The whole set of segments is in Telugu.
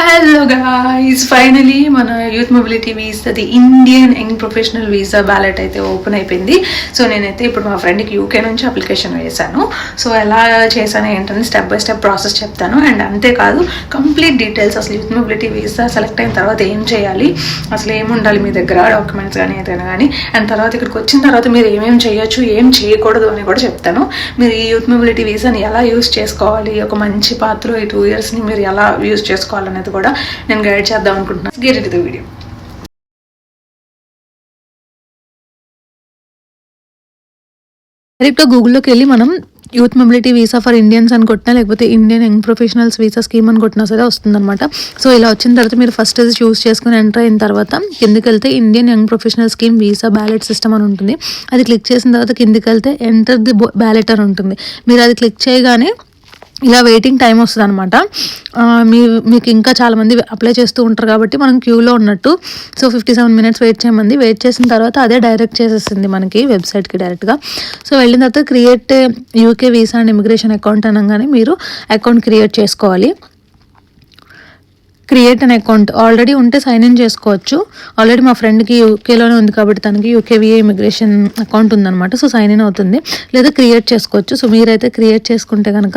హలో గాయ్స్, ఫైనలీ మన యూత్ మొబిలిటీ వీసాది Indian young professional visa ballot అయితే ఓపెన్ అయిపోయింది. సో నేనైతే ఇప్పుడు మా ఫ్రెండ్కి యూకే నుంచి అప్లికేషన్ వేశాను. సో ఎలా చేశాను ఏంటని స్టెప్ బై స్టెప్ ప్రాసెస్ చెప్తాను. అండ్ అంతేకాదు కంప్లీట్ డీటెయిల్స్, అసలు యూత్ మొబిలిటీ వీసా సెలెక్ట్ అయిన తర్వాత ఏం చేయాలి, అసలు ఏమి ఉండాలి మీ దగ్గర డాక్యుమెంట్స్ కానీ ఏదైనా కానీ, అండ్ తర్వాత ఇక్కడికి వచ్చిన తర్వాత మీరు ఏమేమి చేయొచ్చు, ఏం చేయకూడదు అని కూడా చెప్తాను. మీరు ఈ యూత్ మొబిలిటీ వీసాని ఎలా యూజ్ చేసుకోవాలి, ఒక మంచి పాత్రలో ఈ 2 yearsని మీరు ఎలా యూజ్ చేసుకోవాలనేది కూడా నేను గైడ్ చేద్దాం అనుకుంటున్నాను. Get into the video. డైరెక్ట్గా గూగుల్లోకి వెళ్ళి మనం youth mobility visa for Indians అని కొట్టినా, లేకపోతే Indian young professionals visa scheme అని కొట్టినా సరే వస్తుందన్నమాట. సో ఇలా వచ్చిన తర్వాత మీరు ఫస్ట్ అది చూస్ చేసుకుని ఎంటర్ అయిన తర్వాత కిందికి వెళ్తే Indian young professional scheme visa ballot system అని ఉంటుంది. అది క్లిక్ చేసిన తర్వాత కిందికి వెళ్తే ఎంటర్ ది బ్యాలెట్ అని ఉంటుంది. మీరు అది క్లిక్ చేయగానే ఇలా వెయిటింగ్ టైం వస్తుంది అనమాట. మీకు ఇంకా చాలామంది అప్లై చేస్తూ ఉంటారు కాబట్టి మనం క్యూలో ఉన్నట్టు. సో 57 minutes వెయిట్ చేయమంది. వెయిట్ చేసిన తర్వాత అదే డైరెక్ట్ చేసేస్తుంది మనకి వెబ్సైట్కి డైరెక్ట్గా. సో వెళ్ళిన తర్వాత create UK visa and immigration account అనగానే మీరు అకౌంట్ క్రియేట్ చేసుకోవాలి. క్రియేట్ అన్ అకౌంట్ ఆల్రెడీ ఉంటే సైన్ ఇన్ చేసుకోవచ్చు. ఆల్రెడీ మా ఫ్రెండ్కి యూకేలోనే ఉంది కాబట్టి తనకి యూకేవిఏ ఇమిగ్రేషన్ అకౌంట్ ఉందన్నమాట. సో సైన్ ఇన్ అవుతుంది, లేదా క్రియేట్ చేసుకోవచ్చు. సో మీరైతే క్రియేట్ చేసుకుంటే కనుక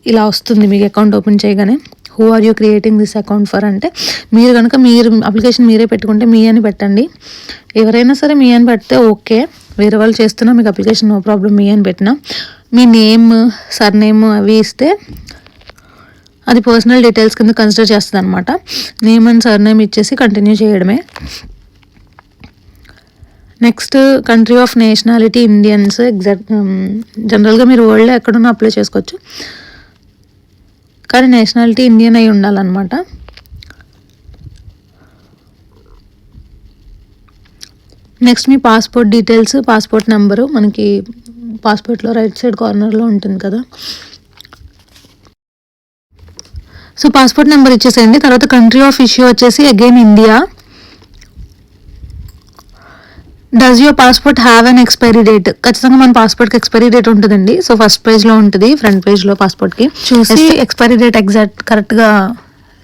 ఇలా వస్తుంది మీకు అకౌంట్ ఓపెన్ చేయగానే. Who are you creating this account for అంటే, మీరు కనుక మీరు అప్లికేషన్ మీరే పెట్టుకుంటే మీ అని పెట్టండి. ఎవరైనా సరే మీ అని పెడితే ఓకే, వేరే వాళ్ళు చేస్తున్నా మీకు అప్లికేషన్ నో ప్రాబ్లం, మీ అని పెట్టినా. మీ నేమ్, సర్నేమ్ అవి ఇస్తే అది పర్సనల్ డీటెయిల్స్ కింద కన్సిడర్ చేస్తుంది అనమాట. నేమ్ అండ్ సర్నేమ్ ఇచ్చేసి కంటిన్యూ చేయడమే. Next country of nationality Indians. జనరల్గా మీరు వరల్డ్లో ఎక్కడున్నా అప్లై చేసుకోవచ్చు, కానీ నేషనాలిటీ ఇండియన్ అయి ఉండాలన్నమాట. నెక్స్ట్ మీ పాస్పోర్ట్ డీటెయిల్స్, పాస్పోర్ట్ నెంబరు మనకి పాస్పోర్ట్లో రైట్ సైడ్ కార్నర్లో ఉంటుంది కదా. సో పాస్పోర్ట్ నెంబర్ ఇచ్చేసేయండి. తర్వాత కంట్రీ ఆఫ్ ఇష్యూ వచ్చేసి again India. Does your passport have an expiry date? ఖచ్చితంగా మన పాస్పోర్ట్కి ఎక్స్పైరీ డేట్ ఉంటుందండి. సో ఫస్ట్ పేజ్లో ఉంటుంది, ఫ్రంట్ పేజ్లో పాస్పోర్ట్కి చూసి ఎక్స్పైరీ డేట్ ఎగ్జాక్ట్ కరెక్ట్గా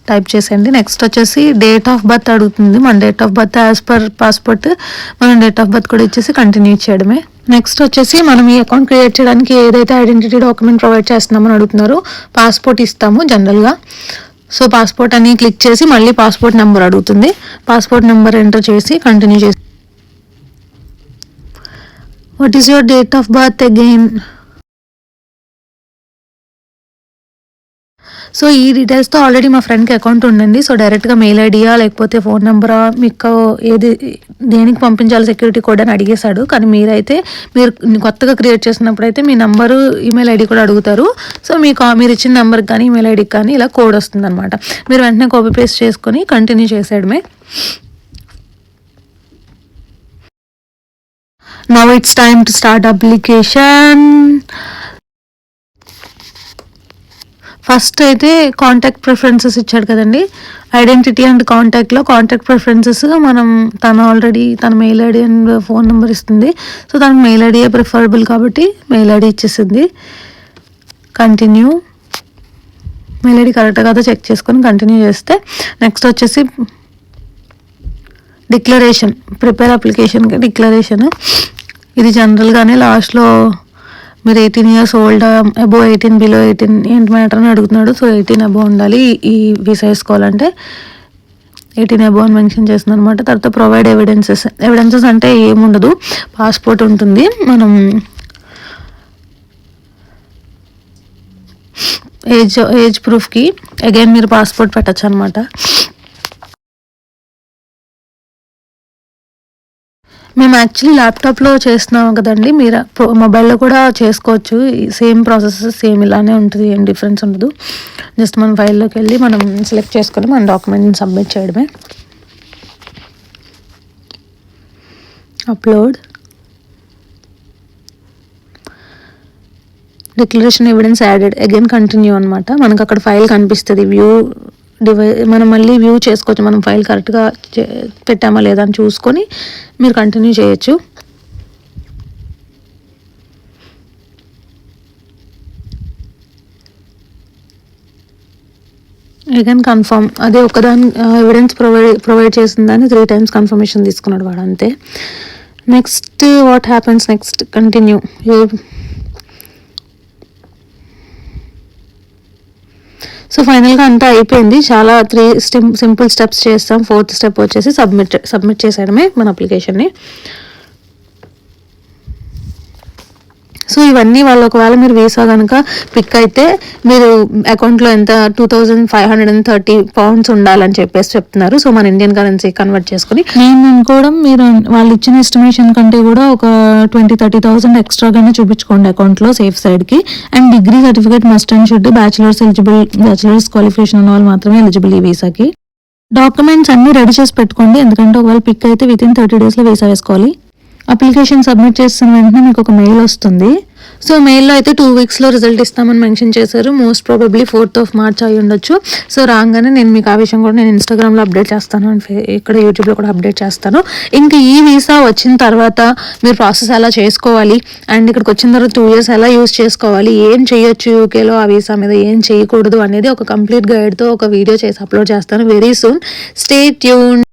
టైప్ చేసేయండి. నెక్స్ట్ వచ్చేసి డేట్ ఆఫ్ బర్త్ అడుగుతుంది. మన date of birth as per passport మనం డేట్ ఆఫ్ బర్త్ కూడా ఇచ్చేసి కంటిన్యూ చేయడమే. నెక్స్ట్ వచ్చేసి మనం ఈ అకౌంట్ క్రియేట్ చేయడానికి ఏదైతే ఐడెంటిటీ డాక్యుమెంట్ ప్రొవైడ్ చేస్తున్నామని అడుగుతున్నారు. పాస్పోర్ట్ ఇస్తాము జనరల్గా. సో పాస్పోర్ట్ అని క్లిక్ చేసి మళ్ళీ పాస్పోర్ట్ నెంబర్ అడుగుతుంది. పాస్పోర్ట్ నెంబర్ ఎంటర్ చేసి కంటిన్యూ చేసి, what is your date of birth again. So ఈ డీటెయిల్స్తో ఆల్రెడీ మా ఫ్రెండ్కి అకౌంట్ ఉండండి. సో డైరెక్ట్గా మెయిల్ ఐడియా లేకపోతే ఫోన్ నెంబరా, మీకు ఏది దేనికి పంపించాలి సెక్యూరిటీ కోడ్ అని అడిగేశాడు. కానీ మీరు కొత్తగా క్రియేట్ చేసినప్పుడు అయితే మీ నెంబరు, ఈమెయిల్ ఐడి కూడా అడుగుతారు. సో మీరు ఇచ్చిన నెంబర్కి కానీ ఈమెయిల్ ఐడికి కానీ ఇలా కోడ్ వస్తుంది అనమాట. మీరు వెంటనే కాపీ పేస్ట్ చేసుకొని కంటిన్యూ చేసేయడమే. Now it's time to start application. First అయితే కాంటాక్ట్ ప్రిఫరెన్సెస్ ఇచ్చాడు కదండి. ఐడెంటిటీ అండ్ కాంటాక్ట్లో కాంటాక్ట్ ప్రిఫరెన్సెస్ మనం తన mail ID and phone number ఇస్తుంది. సో తనకు మెయిల్ ఐడియే ప్రిఫరబుల్ కాబట్టి మెయిల్ ఐడి ఇచ్చేసింది. కంటిన్యూ. మెయిల్ ఐడి కరెక్ట్గా కదా చెక్ చేసుకొని కంటిన్యూ చేస్తే నెక్స్ట్ వచ్చేసి డిక్లరేషన్, ప్రిపేర్ అప్లికేషన్కి డిక్లరేషన్. ఇది జనరల్గానే లాస్ట్లో మీరు 18 years ఓల్డ్, అబోవ్ 18, బిలో 18 ఏంటి మ్యాటర్ అని అడుగుతున్నాడు. సో 18 అబోవ్ ఉండాలి ఈ వీసా వేసుకోవాలంటే. 18 అబోవ్ అని మెన్షన్ చేస్తుంది అనమాట. తర్వాత ప్రొవైడ్ ఎవిడెన్సెస్ అంటే ఏముండదు, పాస్పోర్ట్ ఉంటుంది. మనం ఏజ్ ప్రూఫ్కి అగైన్ మీరు పాస్పోర్ట్ పెట్టచ్చు అనమాట. మేము యాక్చువల్లీ ల్యాప్టాప్లో చేస్తున్నాం కదండి, మీరు మొబైల్లో కూడా చేసుకోవచ్చు. సేమ్ ప్రాసెస్, సేమ్ ఇలానే ఉంటుంది, ఏం డిఫరెన్స్ ఉండదు. జస్ట్ మన ఫైల్లోకి వెళ్ళి మనం సెలెక్ట్ చేసుకొని మన డాక్యుమెంట్ని సబ్మిట్ చేయడమే. Upload declaration evidence added, again continue అనమాట. మనకు అక్కడ ఫైల్ కనిపిస్తుంది, మనం మళ్ళీ వ్యూ చేసుకోవచ్చు. మనం ఫైల్ కరెక్ట్గా పెట్టామా లేదా అని చూసుకొని మీరు కంటిన్యూ చేయొచ్చు. You can confirm. అదే ఒకదాని ఎవిడెన్స్ ప్రొవైడ్ చేసిందని 3 times కన్ఫర్మేషన్ తీసుకున్నాడు వాడు, అంతే. Next what happens next, continue. So ఫైనల్గా అంతా అయిపోయింది. చాలా 3 సింపుల్ స్టెప్స్ చేస్తాం. 4th స్టెప్ వచ్చేసి సబ్మిట్ చేసేయడమే మన అప్లికేషన్ని. సో ఇవన్నీ వాళ్ళు ఒకవేళ మీరు వీసా కనుక పిక్ అయితే మీరు అకౌంట్లో ఎంత 2530 pounds ఉండాలని చెప్పేసి చెప్తున్నారు. సో మన ఇండియన్ కరెన్సీ కన్వర్ట్ చేసుకుని నేను అనుకోవడం, మీరు వాళ్ళు ఇచ్చిన ఎస్టిమేషన్ కంటే కూడా ఒక 20-30,000 ఎక్స్ట్రాగానే చూపించుకోండి అకౌంట్లో సేఫ్ సైడ్కి. And degree certificate must and should. Bachelors qualification ఉన్న వాళ్ళు మాత్రమే ఎలిజిబుల్ ఈ వీసాకి. డాక్యుమెంట్స్ అన్ని రెడీ చేసి పెట్టుకోండి, ఎందుకంటే ఒకవేళ పిక్ అయితే వితిన్ 30 daysలో వీసా వేసుకోవాలి. అప్లికేషన్ సబ్మిట్ చేసిన వెంటనే మీకు ఒక మెయిల్ వస్తుంది. సో మెయిల్లో అయితే 2 weeksలో రిజల్ట్ ఇస్తామని మెన్షన్ చేశారు. Most probably 4th of March అయి ఉండొచ్చు. సో రాగానే నేను మీకు ఆ విషయం కూడా నేను ఇన్స్టాగ్రామ్లో అప్డేట్ చేస్తాను, అండ్ ఇక్కడ యూట్యూబ్లో కూడా అప్డేట్ చేస్తాను. ఇంకా ఈ వీసా వచ్చిన తర్వాత మీరు ప్రాసెస్ ఎలా చేసుకోవాలి, అండ్ ఇక్కడికి వచ్చిన తర్వాత 2 years ఎలా యూస్ చేసుకోవాలి, ఏం చేయొచ్చు యూకేలో ఆ వీసా మీద, ఏం చేయకూడదు అనేది ఒక కంప్లీట్ గైడ్తో ఒక వీడియో చేసి అప్లోడ్ చేస్తాను వెరీ సూన్. Stay tune.